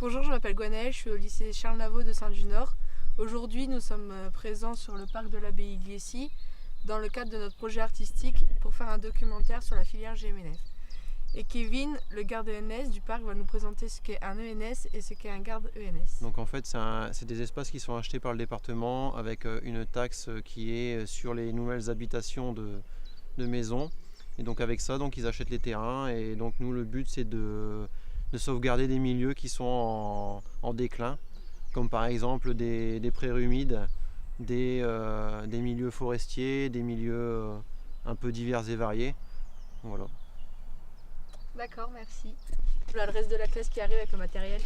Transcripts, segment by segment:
Bonjour, je m'appelle Gwenaëlle, je suis au lycée Charles Navot de Saint-Du-Nord. Aujourd'hui, nous sommes présents sur le parc de l'abbaye Gliessy dans le cadre de notre projet artistique pour faire un documentaire sur la filière GMNF. Et Kevin, le garde ENS du parc, va nous présenter ce qu'est un ENS et ce qu'est un garde ENS. Donc en fait, c'est des espaces qui sont achetés par le département avec une taxe qui est sur les nouvelles habitations de maisons. Et donc avec ça, donc, ils achètent les terrains et donc nous, le but, c'est de sauvegarder des milieux qui sont en déclin, comme par exemple des prairies humides, des milieux forestiers, des milieux un peu divers et variés. Voilà. D'accord, merci. Là, le reste de la classe qui arrive avec le matériel.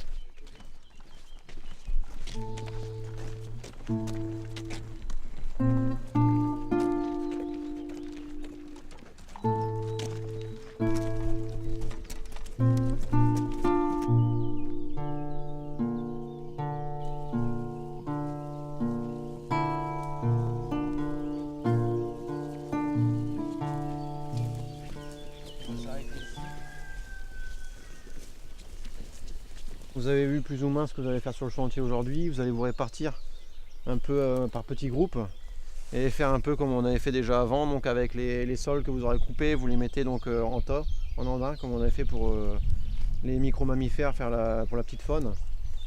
Vous avez vu plus ou moins ce que vous allez faire sur le chantier aujourd'hui. Vous allez vous répartir un peu par petits groupes et faire un peu comme on avait fait déjà avant. Donc avec les sols que vous aurez coupés, vous les mettez donc en tas, en andin, comme on avait fait pour les micro-mammifères, pour la petite faune.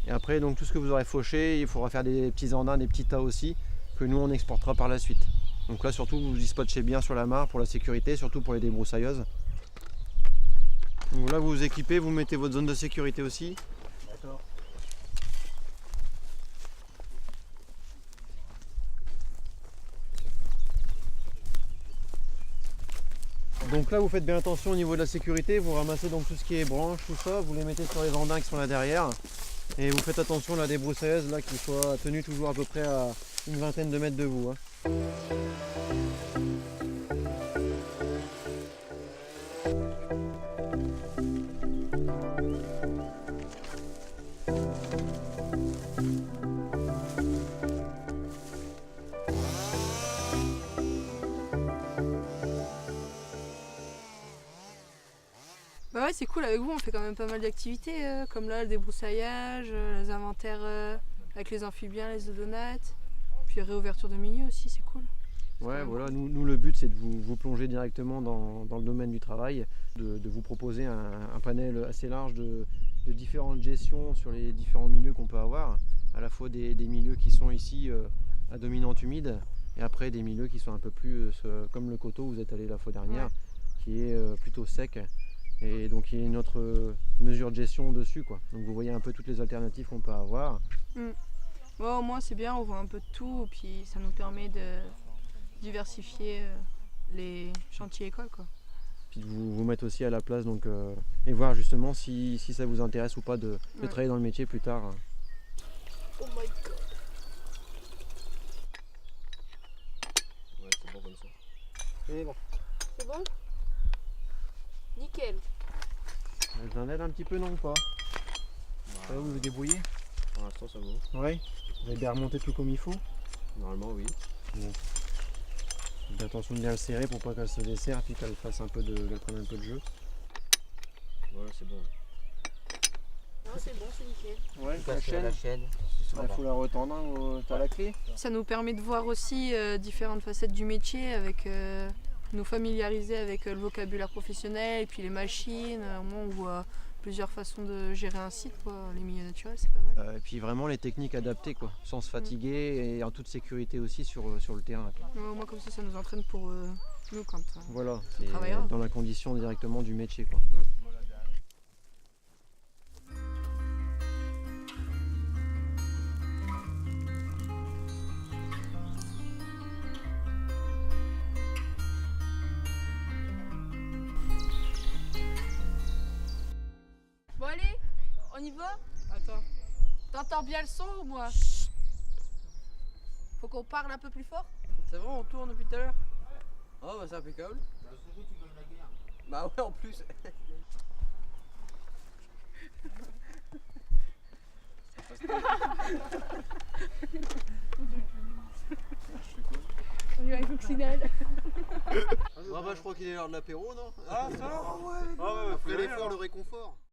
Et après, donc tout ce que vous aurez fauché, il faudra faire des petits andins, des petits tas aussi, que nous on exportera par la suite. Donc là surtout vous y spotchez bien sur la mare pour la sécurité, surtout pour les débroussailleuses. Donc là vous vous équipez, vous mettez votre zone de sécurité aussi. Donc là vous faites bien attention au niveau de la sécurité, vous ramassez donc tout ce qui est branches, tout ça, vous les mettez sur les andins qui sont là derrière et vous faites attention à la débroussailleuse là qu'il soit tenu toujours à peu près à une vingtaine de mètres de vous. Bah ouais, c'est cool, avec vous on fait quand même pas mal d'activités, comme là le débroussaillage, les inventaires avec les amphibiens, les odonates, puis réouverture de milieu aussi, c'est cool. Ouais, voilà, nous le but c'est de vous plonger directement dans le domaine du travail, de vous proposer un panel assez large de différentes gestions sur les différents milieux qu'on peut avoir, à la fois des milieux qui sont ici à dominante humide et après des milieux qui sont un peu plus comme le coteau où vous êtes allé la fois dernière, qui est plutôt sec. Et donc il y a une autre mesure de gestion dessus, quoi. Donc vous voyez un peu toutes les alternatives qu'on peut avoir. Bon, au moins c'est bien, on voit un peu de tout, puis ça nous permet de diversifier les chantiers écoles, quoi. Puis de vous mettre aussi à la place donc, et voir justement si ça vous intéresse ou pas de travailler dans le métier plus tard. Oh my god. Ouais, c'est bon comme ça. C'est bon. C'est bon? Nickel. Vous en êtes un petit peu, non, ou pas? Ça va, vous vous débrouillez? Pour l'instant ça va. Ouais. Vous avez bien remonté tout comme il faut? Normalement oui. Bon. Faites attention de bien le serrer pour pas qu'elle se desserre puis qu'elle fasse un peu qu'elle prenne un peu de jeu. Voilà, c'est bon. Non, c'est bon, c'est nickel. Ouais, La chaîne. Il faut la retendre, t'as la clé? Ça nous permet de voir aussi différentes facettes du métier, avec nous familiariser avec le vocabulaire professionnel et puis les machines. Au moins on voit plusieurs façons de gérer un site, quoi. Les milieux naturels, c'est pas mal. Et puis vraiment les techniques adaptées, quoi, sans se fatiguer et en toute sécurité aussi sur le terrain. Au moins comme ça nous entraîne pour nous quand Voilà, on c'est travaillera. dans la condition directement du métier, quoi. Bon allez, on y va? Attends. T'entends bien le son ou moi? Faut qu'on parle un peu plus fort? C'est vrai, on tourne depuis tout à l'heure? Oh bah c'est impeccable. Bah ouais en plus. On y va avec Coccinelle. Ah bah je crois qu'il est l'heure de l'apéro, non? Ah ça? Ah ouais, après l'effort, le réconfort.